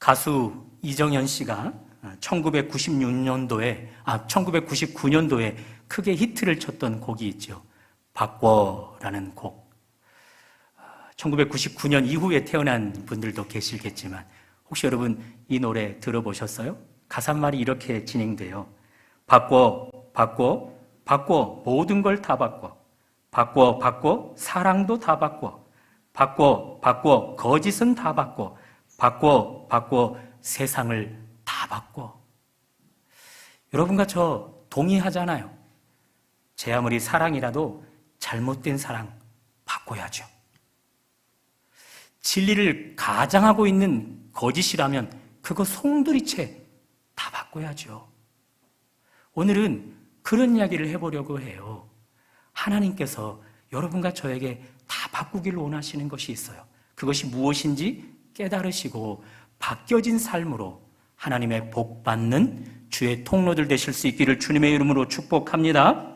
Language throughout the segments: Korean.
가수 이정현 씨가 1999년도에 크게 히트를 쳤던 곡이 있죠. 바꿔라는 곡. 1999년 이후에 태어난 분들도 계시겠지만 혹시 여러분 이 노래 들어보셨어요? 가사말이 이렇게 진행돼요. 바꿔, 바꿔, 바꿔, 모든 걸 다 바꿔. 바꿔, 바꿔, 사랑도 다 바꿔. 바꿔, 바꿔, 거짓은 다 바꿔. 바꿔, 바꿔, 세상을 다 바꿔. 여러분과 저 동의하잖아요. 제 아무리 사랑이라도 잘못된 사랑 바꿔야죠. 진리를 가장하고 있는 거짓이라면 그거 송두리째 다 바꿔야죠. 오늘은 그런 이야기를 해보려고 해요. 하나님께서 여러분과 저에게 다 바꾸기를 원하시는 것이 있어요. 그것이 무엇인지 깨달으시고 바뀌어진 삶으로 하나님의 복 받는 주의 통로들 되실 수 있기를 주님의 이름으로 축복합니다.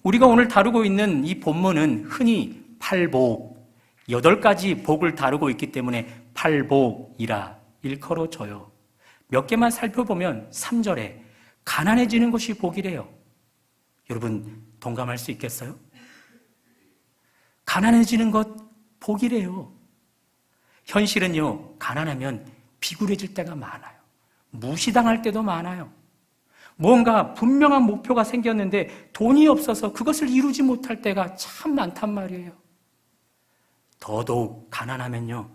우리가 오늘 다루고 있는 이 본문은 흔히 팔복, 8가지 복을 다루고 있기 때문에 팔복이라 일컬어져요. 몇 개만 살펴보면 3절에 가난해지는 것이 복이래요. 여러분 동감할 수 있겠어요? 가난해지는 것 복이래요. 현실은요, 가난하면 비굴해질 때가 많아요. 무시당할 때도 많아요. 뭔가 분명한 목표가 생겼는데 돈이 없어서 그것을 이루지 못할 때가 참 많단 말이에요. 더더욱 가난하면요,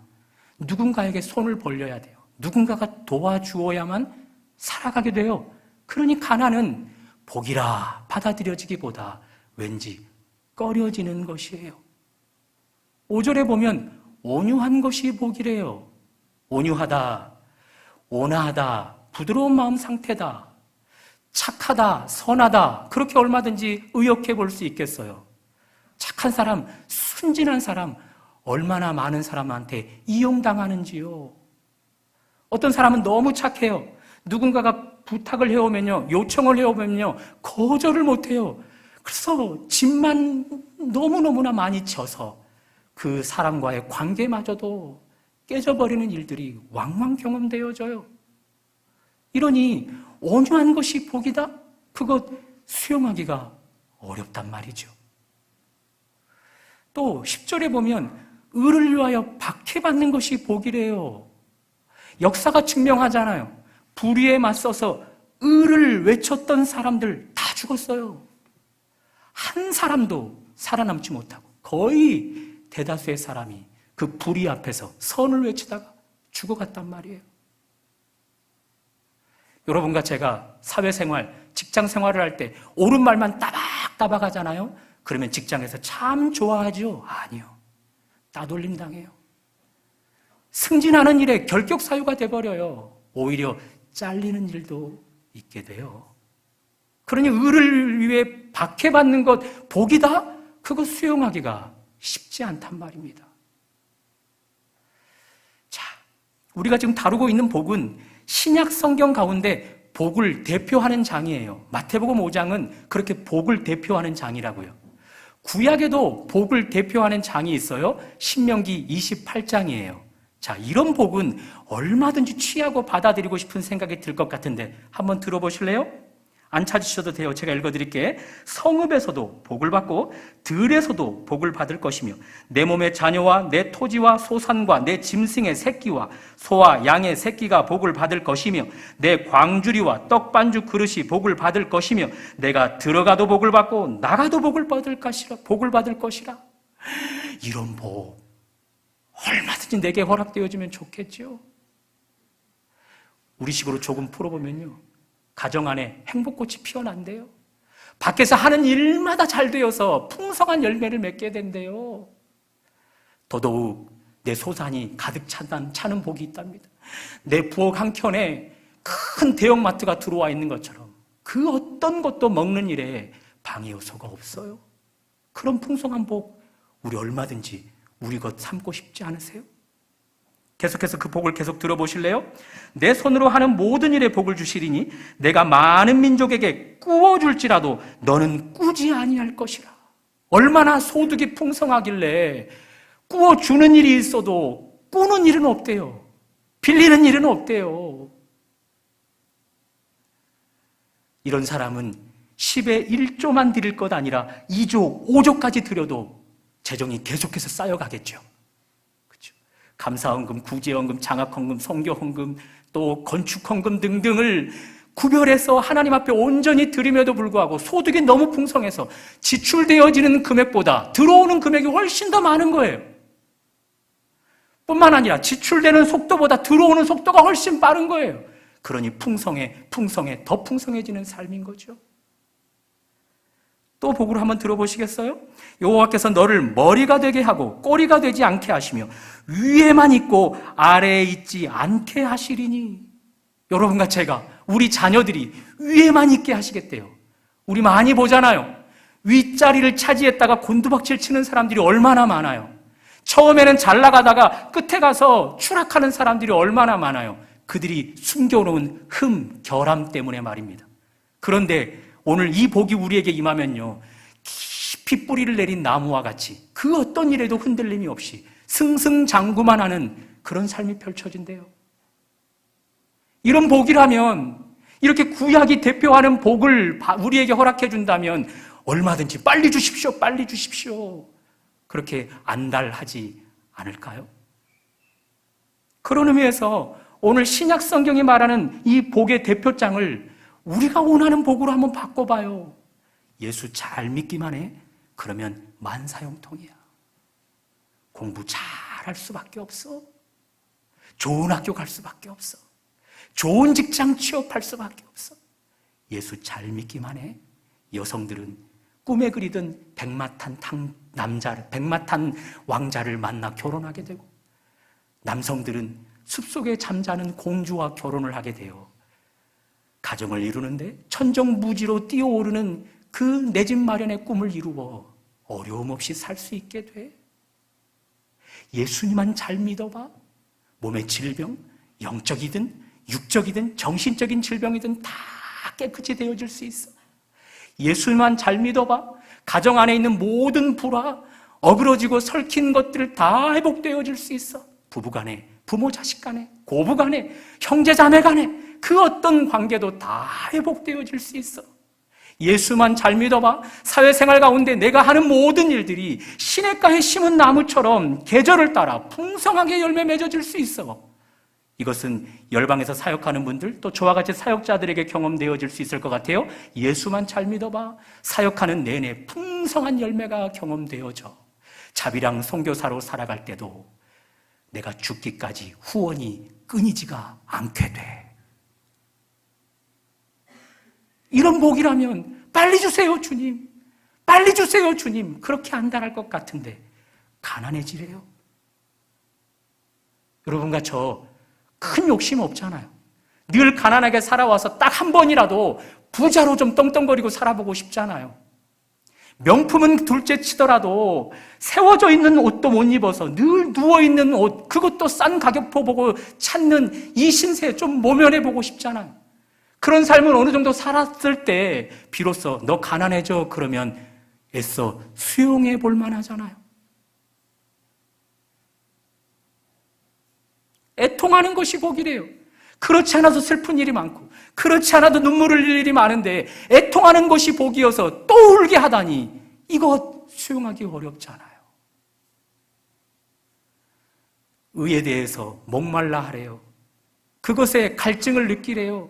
누군가에게 손을 벌려야 돼요. 누군가가 도와주어야만 살아가게 돼요. 그러니 가난은 복이라 받아들여지기보다 왠지 꺼려지는 것이에요. 5절에 보면 온유한 것이 복이래요. 온유하다, 온화하다, 부드러운 마음 상태다, 착하다, 선하다, 그렇게 얼마든지 의역해 볼 수 있겠어요. 착한 사람, 순진한 사람, 얼마나 많은 사람한테 이용당하는지요. 어떤 사람은 너무 착해요. 누군가가 부탁을 해오면요, 요청을 해오면요, 거절을 못해요. 그래서 집만 너무너무나 많이 져서 그 사람과의 관계마저도 깨져버리는 일들이 왕왕 경험되어져요. 이러니 온유한 것이 복이다? 그것 수용하기가 어렵단 말이죠. 또 10절에 보면 의를 위하여 박해받는 것이 복이래요. 역사가 증명하잖아요. 불의에 맞서서 의를 외쳤던 사람들 다 죽었어요. 한 사람도 살아남지 못하고 거의 대다수의 사람이 그 불의 앞에서 선을 외치다가 죽어갔단 말이에요. 여러분과 제가 사회생활, 직장생활을 할 때 옳은 말만 따박따박 하잖아요. 그러면 직장에서 참 좋아하죠? 아니요. 따돌림 당해요. 승진하는 일에 결격사유가 돼버려요. 오히려 잘리는 일도 있게 돼요. 그러니 의를 위해 박해받는 것 복이다? 그거 수용하기가 쉽지 않단 말입니다. 자, 우리가 지금 다루고 있는 복은 신약 성경 가운데 복을 대표하는 장이에요. 마태복음 5장은 그렇게 복을 대표하는 장이라고요. 구약에도 복을 대표하는 장이 있어요. 신명기 28장이에요. 자, 이런 복은 얼마든지 취하고 받아들이고 싶은 생각이 들 것 같은데 한번 들어보실래요? 안 찾으셔도 돼요. 제가 읽어드릴게요. 성읍에서도 복을 받고 들에서도 복을 받을 것이며 내 몸의 자녀와 내 토지와 소산과 내 짐승의 새끼와 소와 양의 새끼가 복을 받을 것이며 내 광주리와 떡반죽 그릇이 복을 받을 것이며 내가 들어가도 복을 받고 나가도 복을 받을 것이라. 이런 복 얼마든지 내게 허락되어지면 좋겠죠. 우리 식으로 조금 풀어보면요, 가정 안에 행복꽃이 피어난대요. 밖에서 하는 일마다 잘 되어서 풍성한 열매를 맺게 된대요. 더더욱 내 소산이 가득 차는 복이 있답니다. 내 부엌 한켠에 큰 대형마트가 들어와 있는 것처럼 그 어떤 것도 먹는 일에 방해 요소가 없어요. 그런 풍성한 복 우리 얼마든지 우리 것 삼고 싶지 않으세요? 계속해서 그 복을 계속 들어보실래요? 내 손으로 하는 모든 일에 복을 주시리니 내가 많은 민족에게 꾸어줄지라도 너는 꾸지 아니할 것이라. 얼마나 소득이 풍성하길래 꾸어주는 일이 있어도 꾸는 일은 없대요. 빌리는 일은 없대요. 이런 사람은 10의 1조만 드릴 것 아니라 2조, 5조까지 드려도 재정이 계속해서 쌓여가겠죠. 그렇죠? 감사헌금, 구제헌금, 장학헌금, 성교헌금, 또 건축헌금 등등을 구별해서 하나님 앞에 온전히 드림에도 불구하고 소득이 너무 풍성해서 지출되어지는 금액보다 들어오는 금액이 훨씬 더 많은 거예요. 뿐만 아니라 지출되는 속도보다 들어오는 속도가 훨씬 빠른 거예요. 그러니 풍성해 더 풍성해지는 삶인 거죠. 또 복을 한번 들어보시겠어요? 여호와께서 너를 머리가 되게 하고 꼬리가 되지 않게 하시며 위에만 있고 아래에 있지 않게 하시리니. 여러분과 제가, 우리 자녀들이 위에만 있게 하시겠대요. 우리 많이 보잖아요. 윗자리를 차지했다가 곤두박질 치는 사람들이 얼마나 많아요. 처음에는 잘 나가다가 끝에 가서 추락하는 사람들이 얼마나 많아요. 그들이 숨겨놓은 결함 때문에 말입니다. 그런데 오늘 이 복이 우리에게 임하면요, 깊이 뿌리를 내린 나무와 같이 그 어떤 일에도 흔들림이 없이 승승장구만 하는 그런 삶이 펼쳐진대요. 이런 복이라면, 이렇게 구약이 대표하는 복을 우리에게 허락해 준다면 얼마든지 빨리 주십시오, 빨리 주십시오, 그렇게 안달하지 않을까요? 그런 의미에서 오늘 신약 성경이 말하는 이 복의 대표장을 우리가 원하는 복으로 한번 바꿔봐요. 예수 잘 믿기만 해? 그러면 만사형통이야. 공부 잘할 수밖에 없어. 좋은 학교 갈 수밖에 없어. 좋은 직장 취업할 수밖에 없어. 예수 잘 믿기만 해? 여성들은 꿈에 그리던 백마탄 왕자를 만나 결혼하게 되고, 남성들은 숲속에 잠자는 공주와 결혼을 하게 돼요. 가정을 이루는데 천정부지로 뛰어오르는 그 내 집 마련의 꿈을 이루어 어려움 없이 살 수 있게 돼. 예수님만 잘 믿어봐. 몸의 질병, 영적이든 육적이든 정신적인 질병이든 다 깨끗이 되어질 수 있어. 예수님만 잘 믿어봐. 가정 안에 있는 모든 불화, 어그러지고 설킨 것들 다 회복되어질 수 있어. 부부간에, 부모 자식 간에, 고부 간에, 형제 자매 간에 그 어떤 관계도 다 회복되어질 수 있어. 예수만 잘 믿어봐. 사회생활 가운데 내가 하는 모든 일들이 시냇가에 심은 나무처럼 계절을 따라 풍성하게 열매 맺어질 수 있어. 이것은 열방에서 사역하는 분들, 또 저와 같이 사역자들에게 경험되어질 수 있을 것 같아요. 예수만 잘 믿어봐. 사역하는 내내 풍성한 열매가 경험되어져. 자비랑 선교사로 살아갈 때도 내가 죽기까지 후원이 끊이지가 않게 돼. 이런 복이라면 빨리 주세요, 주님. 빨리 주세요, 주님. 그렇게 안달할 것 같은데 가난해지래요. 여러분과 저 큰 욕심 없잖아요. 늘 가난하게 살아와서 딱 한 번이라도 부자로 좀 떵떵거리고 살아보고 싶잖아요. 명품은 둘째 치더라도 세워져 있는 옷도 못 입어서 늘 누워있는 옷, 그것도 싼 가격표 보고 찾는 이 신세 좀 모면해보고 싶잖아요. 그런 삶을 어느 정도 살았을 때 비로소 너 가난해져 그러면 애써 수용해 볼 만하잖아요. 애통하는 것이 복이래요. 그렇지 않아도 슬픈 일이 많고 그렇지 않아도 눈물 흘릴 일이 많은데 애통하는 것이 복이어서 또 울게 하다니 이거 수용하기 어렵잖아요. 의에 대해서 목말라 하래요. 그것에 갈증을 느끼래요.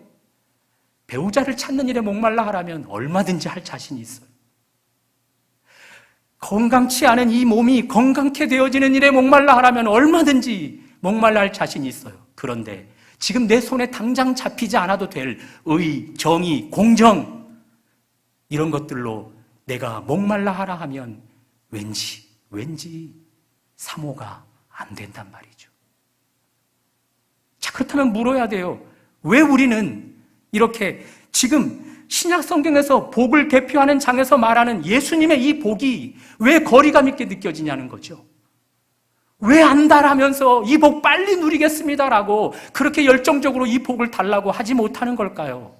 배우자를 찾는 일에 목말라 하라면 얼마든지 할 자신이 있어요. 건강치 않은 이 몸이 건강케 되어지는 일에 목말라 하라면 얼마든지 목말라 할 자신이 있어요. 그런데 지금 내 손에 당장 잡히지 않아도 될 의, 정의, 공정 이런 것들로 내가 목말라 하라 하면 왠지 사모가 안 된단 말이죠. 자, 그렇다면 물어야 돼요. 왜 우리는 이렇게 지금 신약 성경에서 복을 대표하는 장에서 말하는 예수님의 이 복이 왜 거리감 있게 느껴지냐는 거죠. 왜 안달하면서 이 복 빨리 누리겠습니다라고 그렇게 열정적으로 이 복을 달라고 하지 못하는 걸까요?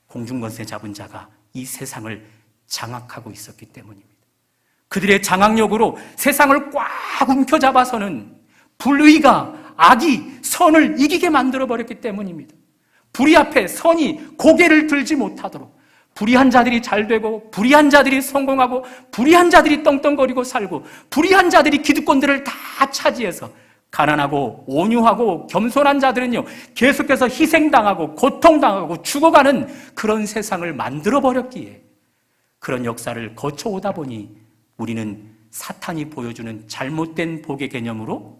공중권세 잡은 자가 이 세상을 장악하고 있었기 때문입니다. 그들의 장악력으로 세상을 꽉 움켜잡아서는 불의가 악이 선을 이기게 만들어버렸기 때문입니다. 불의 앞에 선이 고개를 들지 못하도록 불의한 자들이 잘 되고 불의한 자들이 성공하고 불의한 자들이 떵떵거리고 살고 불의한 자들이 기득권들을 다 차지해서 가난하고 온유하고 겸손한 자들은요 계속해서 희생당하고 고통당하고 죽어가는 그런 세상을 만들어버렸기에 그런 역사를 거쳐오다 보니 우리는 사탄이 보여주는 잘못된 복의 개념으로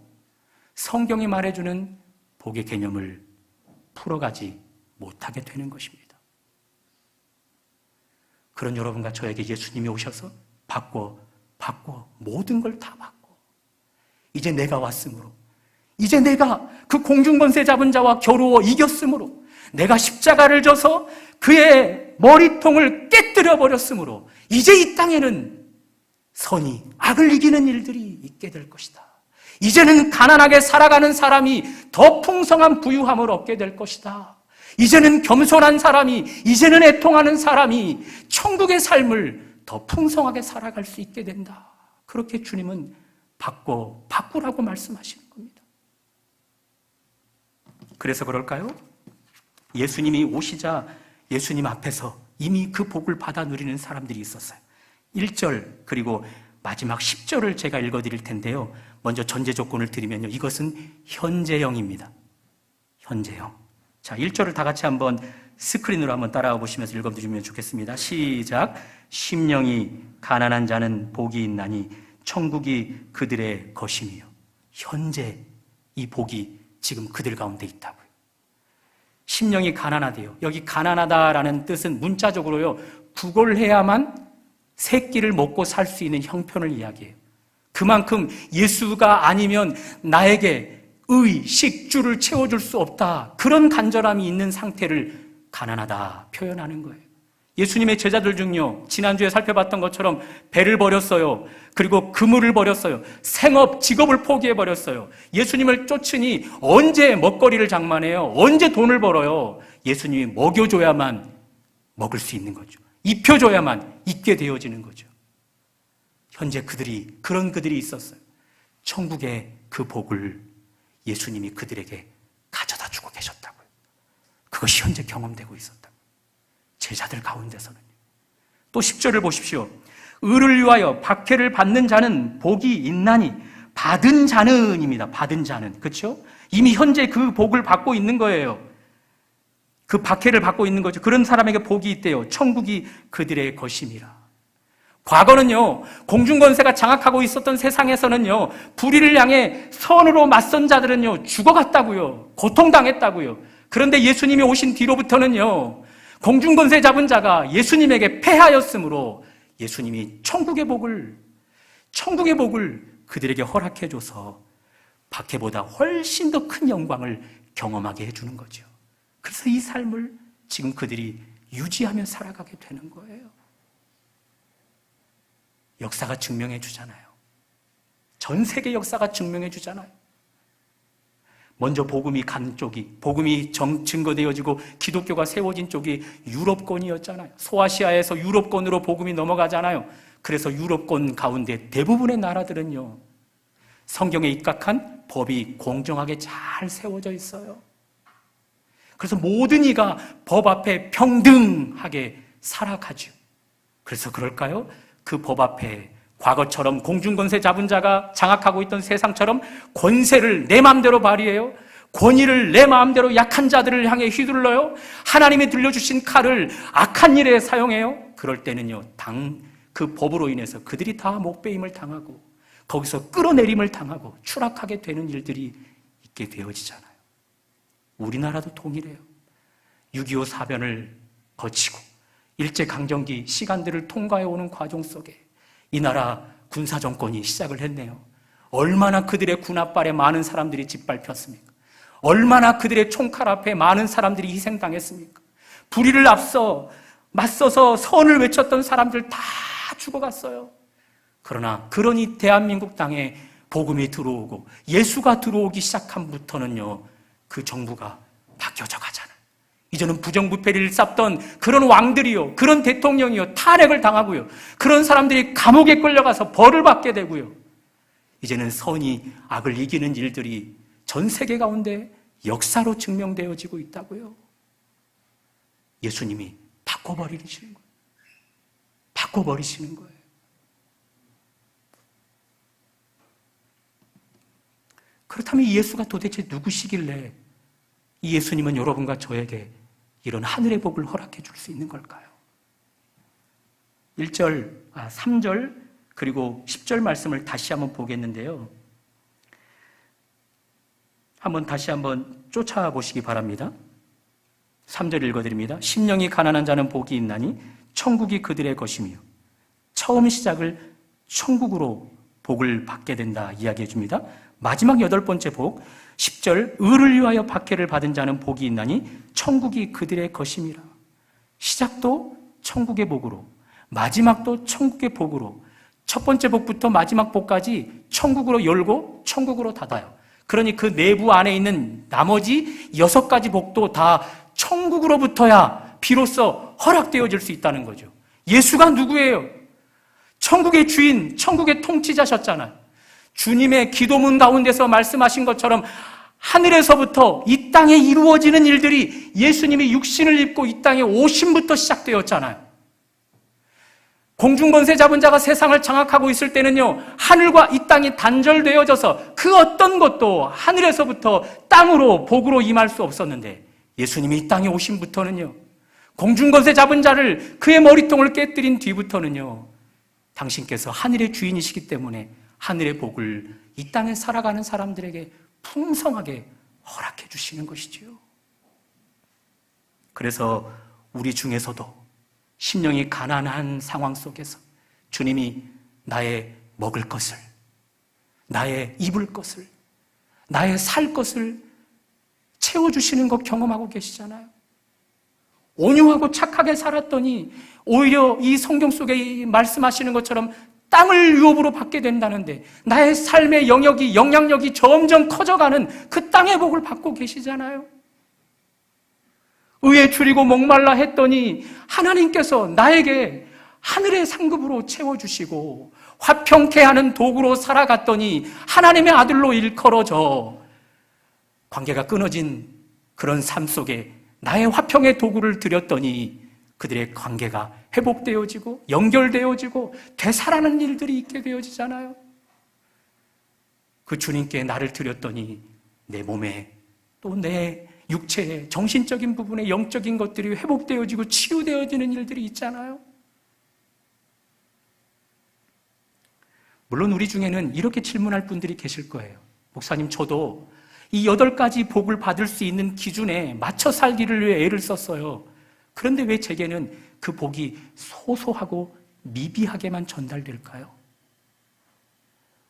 성경이 말해주는 복의 개념을 풀어가지 못하게 되는 것입니다. 그런 여러분과 저에게 예수님이 오셔서 바꿔 모든 걸 다 바꿔 이제 내가 왔으므로 이제 내가 그 공중권세 잡은 자와 겨루어 이겼으므로 내가 십자가를 져서 그의 머리통을 깨뜨려 버렸으므로 이제 이 땅에는 선이 악을 이기는 일들이 있게 될 것이다. 이제는 가난하게 살아가는 사람이 더 풍성한 부유함을 얻게 될 것이다. 이제는 겸손한 사람이, 이제는 애통하는 사람이 천국의 삶을 더 풍성하게 살아갈 수 있게 된다. 그렇게 주님은 바꾸라고 말씀하시는 겁니다. 그래서 그럴까요? 예수님이 오시자 예수님 앞에서 이미 그 복을 받아 누리는 사람들이 있었어요. 1절 그리고 마지막 10절을 제가 읽어드릴 텐데요. 먼저 전제 조건을 드리면요. 이것은 현재형입니다. 현재형. 자, 1절을 다 같이 한번 스크린으로 한번 따라와 보시면서 읽어주시면 좋겠습니다. 시작. 심령이 가난한 자는 복이 있나니 천국이 그들의 것이며. 현재 이 복이 지금 그들 가운데 있다고요. 심령이 가난하대요. 여기 가난하다라는 뜻은 문자적으로요. 구걸해야만 세 끼를 먹고 살 수 있는 형편을 이야기해요. 그만큼 예수가 아니면 나에게 식주를 채워줄 수 없다. 그런 간절함이 있는 상태를 가난하다 표현하는 거예요. 예수님의 제자들 중요 지난주에 살펴봤던 것처럼 배를 버렸어요. 그리고 그물을 버렸어요. 생업, 직업을 포기해버렸어요. 예수님을 쫓으니 언제 먹거리를 장만해요? 언제 돈을 벌어요? 예수님이 먹여줘야만 먹을 수 있는 거죠. 입혀줘야만 있게 되어지는 거죠. 현재 그런 그들이 있었어요. 천국의 그 복을 예수님이 그들에게 가져다 주고 계셨다고요. 그것이 현재 경험되고 있었다고요. 제자들 가운데서는요. 또 10절을 보십시오. 의를 위하여 박해를 받는 자는 복이 있나니 받은 자는입니다. 받은 자는. 그렇죠? 이미 현재 그 복을 받고 있는 거예요. 그 박해를 받고 있는 거죠. 그런 사람에게 복이 있대요. 천국이 그들의 것임이라. 과거는요, 공중권세가 장악하고 있었던 세상에서는요, 불의를 향해 선으로 맞선 자들은요, 죽어갔다고요. 고통당했다고요. 그런데 예수님이 오신 뒤로부터는요, 공중권세 잡은 자가 예수님에게 패하였으므로 예수님이 천국의 복을 그들에게 허락해줘서 박해보다 훨씬 더 큰 영광을 경험하게 해주는 거죠. 그래서 이 삶을 지금 그들이 유지하며 살아가게 되는 거예요. 역사가 증명해 주잖아요. 전 세계 역사가 증명해 주잖아요. 먼저 복음이 간 쪽이, 복음이 증거되어지고 기독교가 세워진 쪽이 유럽권이었잖아요. 소아시아에서 유럽권으로 복음이 넘어가잖아요. 그래서 유럽권 가운데 대부분의 나라들은요, 성경에 입각한 법이 공정하게 잘 세워져 있어요. 그래서 모든 이가 법 앞에 평등하게 살아가죠. 그래서 그럴까요? 그 법 앞에 과거처럼 공중권세 잡은 자가 장악하고 있던 세상처럼 권세를 내 마음대로 발휘해요. 권위를 내 마음대로 약한 자들을 향해 휘둘러요. 하나님이 들려주신 칼을 악한 일에 사용해요. 그럴 때는요, 그 법으로 인해서 그들이 다 목배임을 당하고 거기서 끌어내림을 당하고 추락하게 되는 일들이 있게 되어지잖아요. 우리나라도 동일해요. 6.25 사변을 거치고 일제강점기 시간들을 통과해오는 과정 속에 이 나라 군사정권이 시작을 했네요. 얼마나 그들의 군합발에 많은 사람들이 짓밟혔습니까? 얼마나 그들의 총칼 앞에 많은 사람들이 희생당했습니까? 불의를 맞서서 선을 외쳤던 사람들 다 죽어갔어요. 그러나 그러니 대한민국 땅에 복음이 들어오고 예수가 들어오기 시작함부터는요, 그 정부가 바뀌어져 가잖아요. 이제는 부정부패를 쌓던 그런 왕들이요, 그런 대통령이요, 탄핵을 당하고요, 그런 사람들이 감옥에 끌려가서 벌을 받게 되고요, 이제는 선이 악을 이기는 일들이 전 세계 가운데 역사로 증명되어지고 있다고요. 예수님이 바꿔버리시는 거예요. 바꿔버리시는 거예요. 그렇다면 이 예수가 도대체 누구시길래 이 예수님은 여러분과 저에게 이런 하늘의 복을 허락해 줄 수 있는 걸까요? 3절 그리고 10절 말씀을 다시 한번 보겠는데요. 다시 한번 쫓아보시기 바랍니다. 3절 읽어드립니다. 심령이 가난한 자는 복이 있나니 천국이 그들의 것이며, 처음 시작을 천국으로 복을 받게 된다 이야기해 줍니다. 마지막 8번째 복 10절, 의를 위하여 박해를 받은 자는 복이 있나니 천국이 그들의 것임이라. 시작도 천국의 복으로, 마지막도 천국의 복으로, 첫 번째 복부터 마지막 복까지 천국으로 열고 천국으로 닫아요. 그러니 그 내부 안에 있는 나머지 6가지 복도 다 천국으로부터야 비로소 허락되어질 수 있다는 거죠. 예수가 누구예요? 천국의 주인, 천국의 통치자셨잖아요. 주님의 기도문 가운데서 말씀하신 것처럼 하늘에서부터 이 땅에 이루어지는 일들이 예수님이 육신을 입고 이 땅에 오심부터 시작되었잖아요. 공중권세 잡은 자가 세상을 장악하고 있을 때는요, 하늘과 이 땅이 단절되어져서 그 어떤 것도 하늘에서부터 땅으로 복으로 임할 수 없었는데, 예수님이 이 땅에 오심부터는요, 공중권세 잡은 자를 그의 머리통을 깨뜨린 뒤부터는요, 당신께서 하늘의 주인이시기 때문에 하늘의 복을 이 땅에 살아가는 사람들에게 풍성하게 허락해 주시는 것이지요. 그래서 우리 중에서도 심령이 가난한 상황 속에서 주님이 나의 먹을 것을, 나의 입을 것을, 나의 살 것을 채워주시는 것 경험하고 계시잖아요. 온유하고 착하게 살았더니 오히려 이 성경 속에 말씀하시는 것처럼 땅을 유업으로 받게 된다는데, 나의 삶의 영향력이 점점 커져가는 그 땅의 복을 받고 계시잖아요. 의에 줄이고 목말라 했더니 하나님께서 나에게 하늘의 상급으로 채워주시고, 화평케 하는 도구로 살아갔더니 하나님의 아들로 일컬어져 관계가 끊어진 그런 삶 속에 나의 화평의 도구를 드렸더니 그들의 관계가 회복되어지고 연결되어지고 되살아나는 일들이 있게 되어지잖아요. 그 주님께 나를 드렸더니 내 몸에, 또 내 육체의 정신적인 부분에 영적인 것들이 회복되어지고 치유되어지는 일들이 있잖아요. 물론 우리 중에는 이렇게 질문할 분들이 계실 거예요. 목사님, 저도 이 8가지 복을 받을 수 있는 기준에 맞춰 살기를 위해 애를 썼어요. 그런데 왜 제게는 그 복이 소소하고 미비하게만 전달될까요?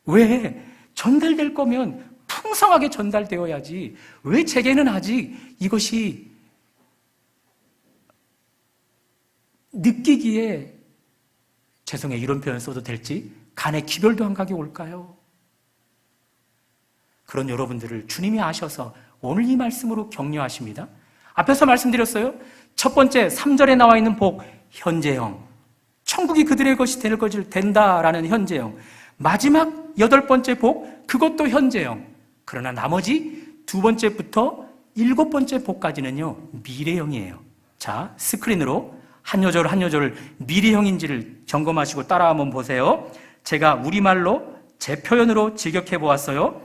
왜 전달될 거면 풍성하게 전달되어야지, 왜 제게는 아직 이것이 느끼기에, 죄송해요, 이런 표현 써도 될지, 간에 기별도 안 가게 올까요? 그런 여러분들을 주님이 아셔서 오늘 이 말씀으로 격려하십니다. 앞에서 말씀드렸어요. 첫 번째 3절에 나와 있는 복, 현재형, 천국이 그들의 것이 될 것을 된다라는 현재형. 마지막 8번째 복, 그것도 현재형. 그러나 나머지 2번째부터 7번째 복까지는요, 미래형이에요. 자, 스크린으로 한 요절 한 요절 미래형인지를 점검하시고 따라 한번 보세요. 제가 우리말로 제 표현으로 직역해 보았어요.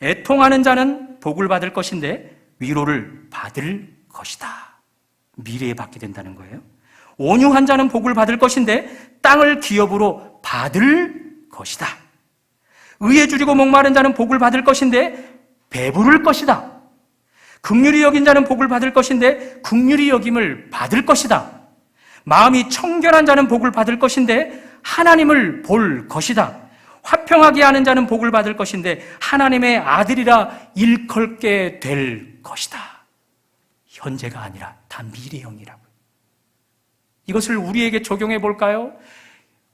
애통하는 자는 복을 받을 것인데 위로를 받을 것이다. 미래에 받게 된다는 거예요. 온유한 자는 복을 받을 것인데 땅을 기업으로 받을 것이다. 의에 줄이고 목마른 자는 복을 받을 것인데 배부를 것이다. 긍휼히 여긴 자는 복을 받을 것인데 긍휼히 여김을 받을 것이다. 마음이 청결한 자는 복을 받을 것인데 하나님을 볼 것이다. 화평하게 하는 자는 복을 받을 것인데 하나님의 아들이라 일컬게 될 것이다. 현재가 아니라 다 미래형이라고요. 이것을 우리에게 적용해 볼까요?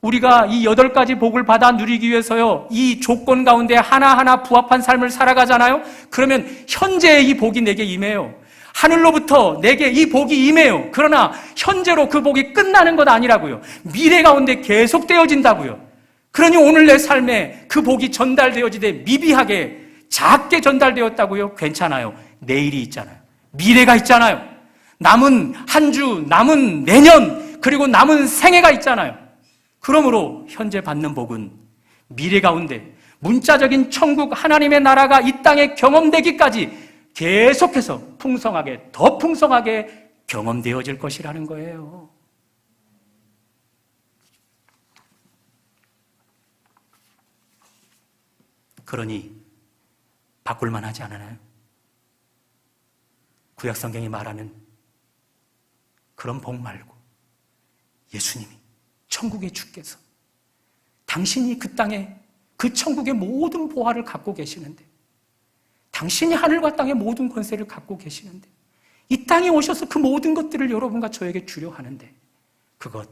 우리가 이 8가지 복을 받아 누리기 위해서요, 이 조건 가운데 하나하나 부합한 삶을 살아가잖아요. 그러면 현재의 이 복이 내게 임해요. 하늘로부터 내게 이 복이 임해요. 그러나 현재로 그 복이 끝나는 것 아니라고요. 미래 가운데 계속되어진다고요. 그러니 오늘 내 삶에 그 복이 전달되어지되 미비하게 작게 전달되었다고요? 괜찮아요. 내일이 있잖아요. 미래가 있잖아요. 남은 한 주, 남은 내년, 그리고 남은 생애가 있잖아요. 그러므로 현재 받는 복은 미래 가운데 문자적인 천국 하나님의 나라가 이 땅에 경험되기까지 계속해서 풍성하게, 더 풍성하게 경험되어질 것이라는 거예요. 그러니 바꿀만 하지 않아요? 구약 성경이 말하는 그런 복 말고 예수님이 천국의 주께서 당신이 그 땅에 그 천국의 모든 보화를 갖고 계시는데, 당신이 하늘과 땅의 모든 권세를 갖고 계시는데, 이 땅에 오셔서 그 모든 것들을 여러분과 저에게 주려 하는데 그것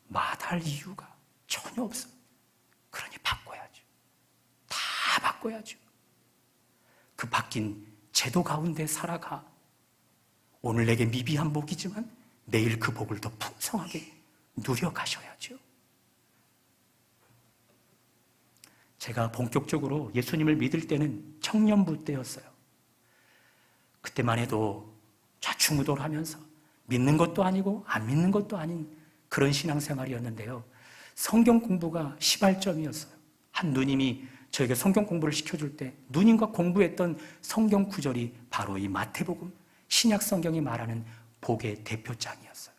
마다할 이유가 전혀 없어요. 그러니 바꿔야죠. 다 바꿔야죠. 그 바뀐 제도 가운데 살아가. 오늘 내게 미비한 복이지만 내일 그 복을 더 풍성하게 누려가셔야죠. 제가 본격적으로 예수님을 믿을 때는 청년부 때였어요. 그때만 해도 좌충우돌하면서 믿는 것도 아니고 안 믿는 것도 아닌 그런 신앙생활이었는데요. 성경 공부가 시발점이었어요. 한 누님이 저에게 성경 공부를 시켜줄 때 누님과 공부했던 성경 구절이 바로 이 마태복음, 신약 성경이 말하는 복의 대표장이었어요.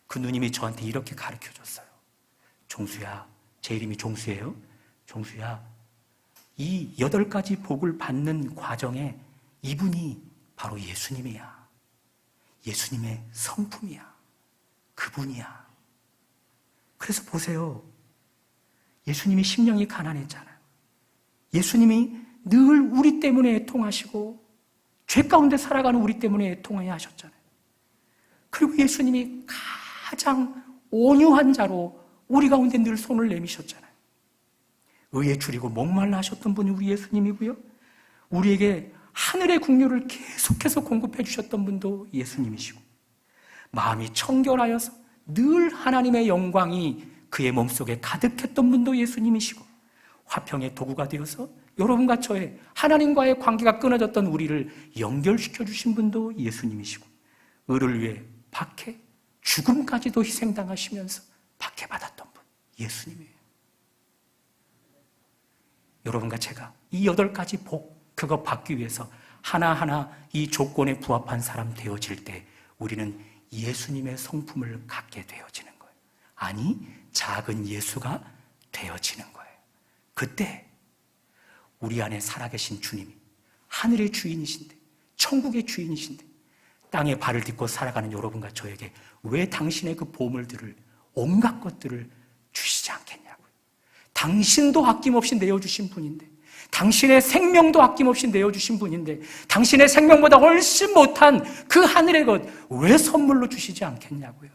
그 누님이 저한테 이렇게 가르쳐줬어요. 종수야, 제 이름이 종수예요. 종수야, 이 8가지 복을 받는 과정에 이분이 바로 예수님이야. 예수님의 성품이야. 그분이야. 그래서 보세요. 예수님이 심령이 가난했잖아요. 예수님이 늘 우리 때문에 애통하시고 죄 가운데 살아가는 우리 때문에 애통해 하셨잖아요. 그리고 예수님이 가장 온유한 자로 우리 가운데 늘 손을 내미셨잖아요. 의에 줄이고 목말라 하셨던 분이 우리 예수님이고요. 우리에게 하늘의 국류를 계속해서 공급해 주셨던 분도 예수님이시고, 마음이 청결하여서 늘 하나님의 영광이 그의 몸속에 가득했던 분도 예수님이시고, 화평의 도구가 되어서 여러분과 저의 하나님과의 관계가 끊어졌던 우리를 연결시켜 주신 분도 예수님이시고, 의를 위해 박해, 죽음까지도 희생당하시면서 박해받았던 분 예수님이에요. 여러분과 제가 이 8가지 복, 그거 받기 위해서 하나하나 이 조건에 부합한 사람 되어질 때 우리는 예수님의 성품을 갖게 되어지는 거예요. 아니, 작은 예수가 되어지는 거예요. 그때 우리 안에 살아계신 주님이 하늘의 주인이신데, 천국의 주인이신데, 땅에 발을 딛고 살아가는 여러분과 저에게 왜 당신의 그 보물들을, 온갖 것들을 주시지 않겠냐고요. 당신도 아낌없이 내어주신 분인데, 당신의 생명도 아낌없이 내어주신 분인데, 당신의 생명보다 훨씬 못한 그 하늘의 것 왜 선물로 주시지 않겠냐고요.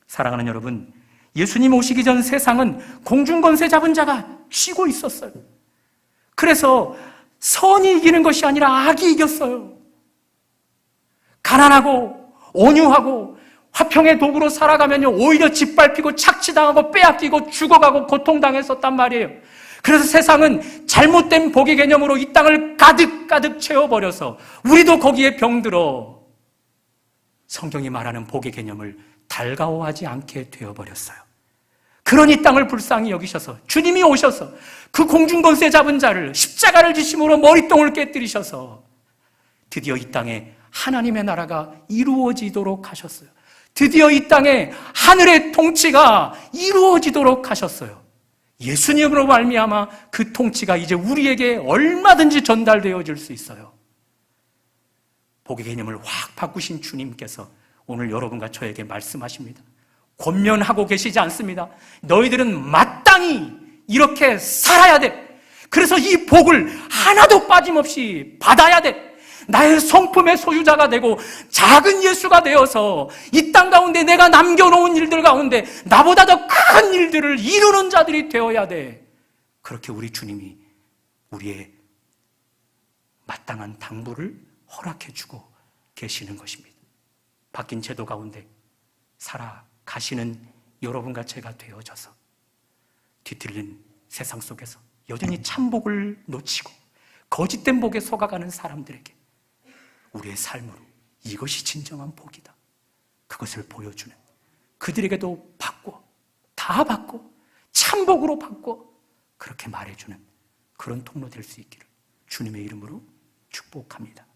사랑하는 여러분, 예수님 오시기 전 세상은 공중권세 잡은 자가 쉬고 있었어요. 그래서 선이 이기는 것이 아니라 악이 이겼어요. 가난하고 온유하고 화평의 도구로 살아가면요, 오히려 짓밟히고 착취당하고 빼앗기고 죽어가고 고통당했었단 말이에요. 그래서 세상은 잘못된 복의 개념으로 이 땅을 가득 채워버려서 우리도 거기에 병들어 성경이 말하는 복의 개념을 달가워하지 않게 되어버렸어요. 그러니 땅을 불쌍히 여기셔서 주님이 오셔서 그 공중권세 잡은 자를 십자가를 지심으로 머리똥을 깨뜨리셔서 드디어 이 땅에 하나님의 나라가 이루어지도록 하셨어요. 드디어 이 땅에 하늘의 통치가 이루어지도록 하셨어요. 예수님으로 말미암아 그 통치가 이제 우리에게 얼마든지 전달되어질 수 있어요. 복의 개념을 확 바꾸신 주님께서 오늘 여러분과 저에게 말씀하십니다. 권면하고 계시지 않습니다. 너희들은 마땅히 이렇게 살아야 돼. 그래서 이 복을 하나도 빠짐없이 받아야 돼. 나의 성품의 소유자가 되고 작은 예수가 되어서 이 땅 가운데 내가 남겨놓은 일들 가운데 나보다 더 큰 일들을 이루는 자들이 되어야 돼. 그렇게 우리 주님이 우리의 마땅한 당부를 허락해주고 계시는 것입니다. 바뀐 제도 가운데 살아가시는 여러분과 제가 되어져서 뒤틀린 세상 속에서 여전히 참복을 놓치고 거짓된 복에 속아가는 사람들에게 우리의 삶으로 이것이 진정한 복이다, 그것을 보여주는, 그들에게도 받고 다 받고 참복으로 받고 그렇게 말해주는 그런 통로 될 수 있기를 주님의 이름으로 축복합니다.